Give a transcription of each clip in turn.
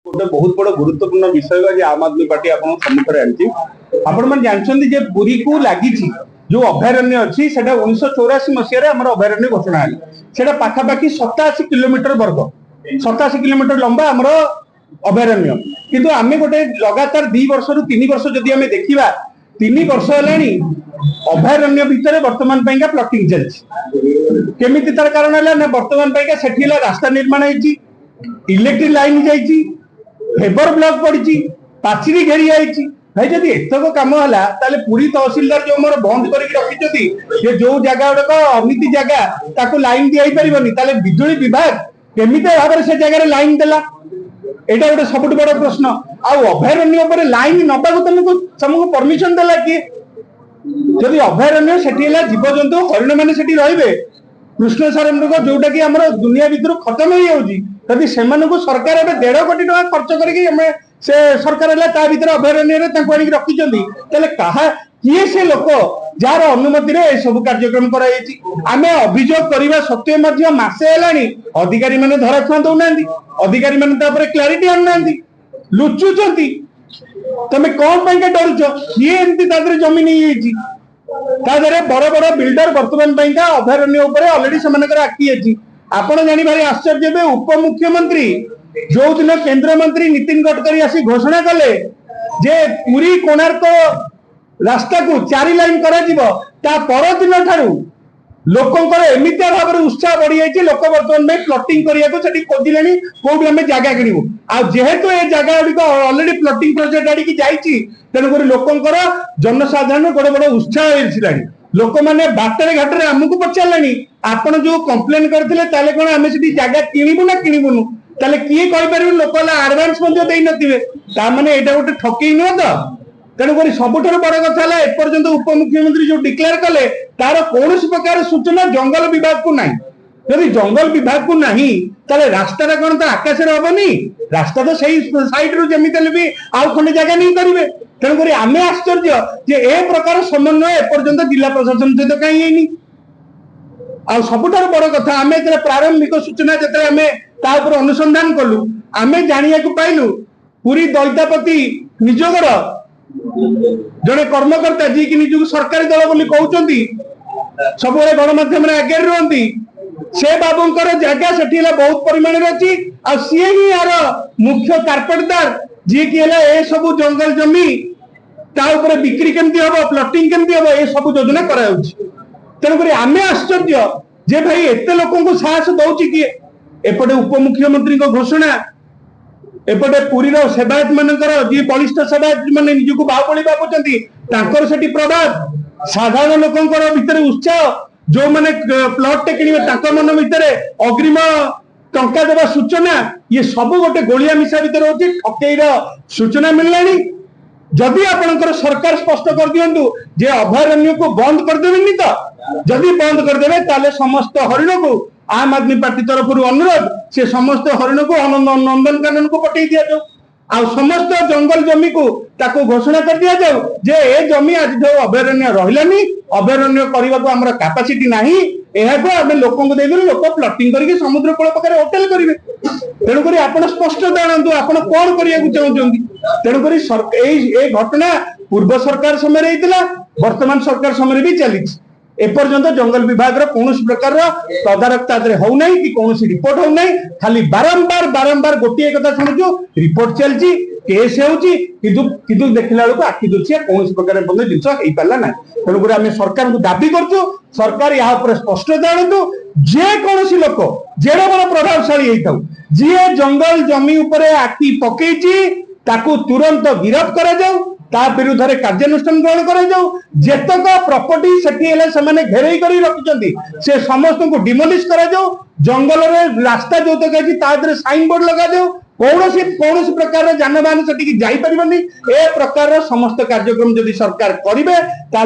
गोटे बहुत बड़ गुरुत्वपूर्ण विषय आम आदमी पार्टी जानते पुरी को लगी जो अभयारण्य अच्छी 1984 मसीह अभयारण्य घोषणा है पाखापाखि 87 किलोमीटर वर्ग 87 किलोमीटर लंबा आमर अभयारण्य किंतु आम गोटे लगातार 2 वर्ष रु 3 वर्ष जदि आम देखा 3 वर्ष है अभयारण्य भितर वर्तमान प्लॉटिंग चलती केमी तार कारण है वर्तमान से रास्ता निर्माण होती इलेक्ट्रिक लाइन जाइए फेबर ब्लॉक पड़ी पाचेरी घेरी आई भाई जब एतक कम है पुरी तहसिलदार जो मोर बंद कर रखी जो जगह गुड़क अनीति जगह लाइन दी पारे बिजुली विभाग केमी भाव से जगह लाइन देला एटा गोटे सब बड़ प्रश्न अभयारण्य लाइन नबा तुमको परमिशन देला किए जदि अभयारण्य से जीवजंतु हरिण मैंने रे कृष्ण सार जोटा कि आम दुनिया भितर खत्म हो सरकार 1.5 कोटी टका खर्च करके सरकार भर अभयारण्य रखी किए से लोक जार अनुमति सब कार्यक्रम आम अभियोग करने सत्वे मसे अधिकारी मैंने धराछुआ दौना अधिकारी मैंने क्लारिटी आना लुचुंट तमें कौन डरुच किए एमती जमीन नहीं बड़ बड़ बिल्डर वर्तमान अभयारण्य अलरेडी से आखि अच्छी आपण जानी भारी आश्चर्य उप मुख्यमंत्री जो दिन केंद्र मंत्री नितिन गडकरी आसी घोषणा कले जे पुरी कोणार्क रास्ता को 4 लाइन कर दिन ठारू लोकंकर एमितिया भाव में उत्साह बढ़ी जाइए लोक बर्तमान में प्लॉटिंग करने खोजिले कौट आम जगह किणु जेहेतु ये जगह गुड़िक अलरेडी प्लॉटिंग प्रोजेक्ट आड़िकी जाइए तेणुक लोकंकर जनसाधारण गोटे बड़ उत्साह हो लोक मैंने बाटर घाटे आमको पचारे आपड़ जो कम्प्लेन करते कौन आम से जगह किणु ना किणुनु किए कहीपर लोक आडभांस नए यहाँ गोटे ठकई नुह तो तेणुक सबुठ बड़ कथा है एपर्यंत उपमुख्यमंत्री जो डिक्लेयर कले तार कौन प्रकार सूचना जंगल विभाग को नहीं यदि जंगल विभाग को नहीं रास्ता कौन तो आकाश हेनी रास्ता तो सही साइड रु जमी भी आउ खंडे जगह नहीं करेंगे तेणुक आम आश्चर्य जे ए प्रकार समन्वय एपर्यंत जिला प्रशासन सहित कहीं सबुठ बड़ कथा आम प्रारंभिक सूचना जो आम अनुसंधान कलु आम जाना पाइलु पुरी दैतापति निजोगर जड़े कर्मकर्ता जी की निजक सरकारी दल बोली कहते सब गणमाध्यम आगे रुहती से बाबूंकर जगह से बहुत परिमाण अच्छी सी ही यार मुख्य कार्पेटदार जी की ए सब जंगल जमी ताऊपर बिक्री केमती हम प्लॉटिंग केमती हम ये सब योजना तेणुक आम आश्चर्य जे भाई एत लोक साहस दौर किए एपटे उपमुख्यमंत्री घोषणा एपटे पुरी सेवायत मानकर जी बलिष्ठ सेवायत मैंने निजक बाहुबली भावुं से प्रभाव साधारण लोकंर भितर उत्साह जो मैंने प्लॉट टे कि मन भितर अग्रिम टंका देवा सूचना ये सब गोटे गोलिया मिशा भितर होती ठकईर सूचना मिललानी जदि आपणकर सरकार स्पष्ट कर दिंतु जे अभयारण्य को बंद करदेनि तो जदि बंद करदे ताले समस्त हरिण को आम आदमी पार्टी तरफ अनुरोध से समस्त हरिण को नंदनकानन को पठे दि जाऊ आ समस्त जंगल जमी को ताको घोषणा कर दिया जाऊ जे ए जमी आज जो अभयारण्य रहिलानी अभयारण्य करने को आमर कैपेसिटी नाही एहाको आमे लोकों को देबे लोक प्लॉटिंग करके समुद्र कूल पाखे होटेल करेंगे तेणुक आप स्पष्ट जानतु आप कौन करने चाहते तेणुक ए घटना पूर्व सरकार समय वर्तमान सरकार समय भी चली एपर्यंत जंगल विभाग कौन प्रकार तदारक होना कि कौन रिपोर्ट होना खाली बारंबार बारंबार गोटे कथा शुणु रिपोर्ट चलती केस हो देखला बेलू आखि दुर्चिया कौन प्रकार जिन हो पारा ना तेणुक आम सरकार को दाबी करूँ सरकार यहाँ स्पष्ट जानतु जेकोसी लोक जेड़े बड़ प्रभावशाली होता जी जंगल जमी उपरे आखि पकई तुरंत गिरफ्त करा ता विरुद्ध कार्यानुष्ठान ग्रहण कर जेतक प्रॉपर्टी से घेरे कर रखिंट से समस्त को डिमोलिश कर जंगल रास्ता जो तक साइन बोर्ड लगा कौन प्रकार जानवाहन से जापरि ए प्रकार समस्त कार्यक्रम जदि सरकार करेंगे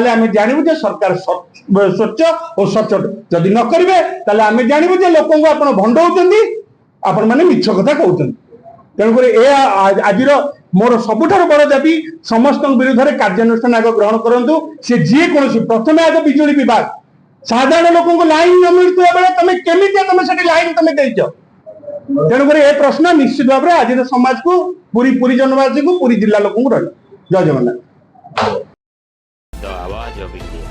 आम जानवु सरकार स्वच्छ और सचोट जदि न करेंगे आम जानवु लोक आप भंडौं आपण मैंने मिछ कथा कहते तेणुक आज मोर सबुठ बड़ दाबी समस्त विरुद्ध कार्यानुष्ठान आग ग्रहण करूँ सी जी कौन प्रथम आग बिजुली विभाग साधारण लोक लाइन न मिलता बेले तुम केमी तुम से लाइन तुम देच तेणुकर ए प्रश्न निश्चित भाव में आज समाज को पूरी पूरी जनवासी को पूरी जिला लोक रही। जय जगन्नाथ। द आवाज ऑफ इंडिया।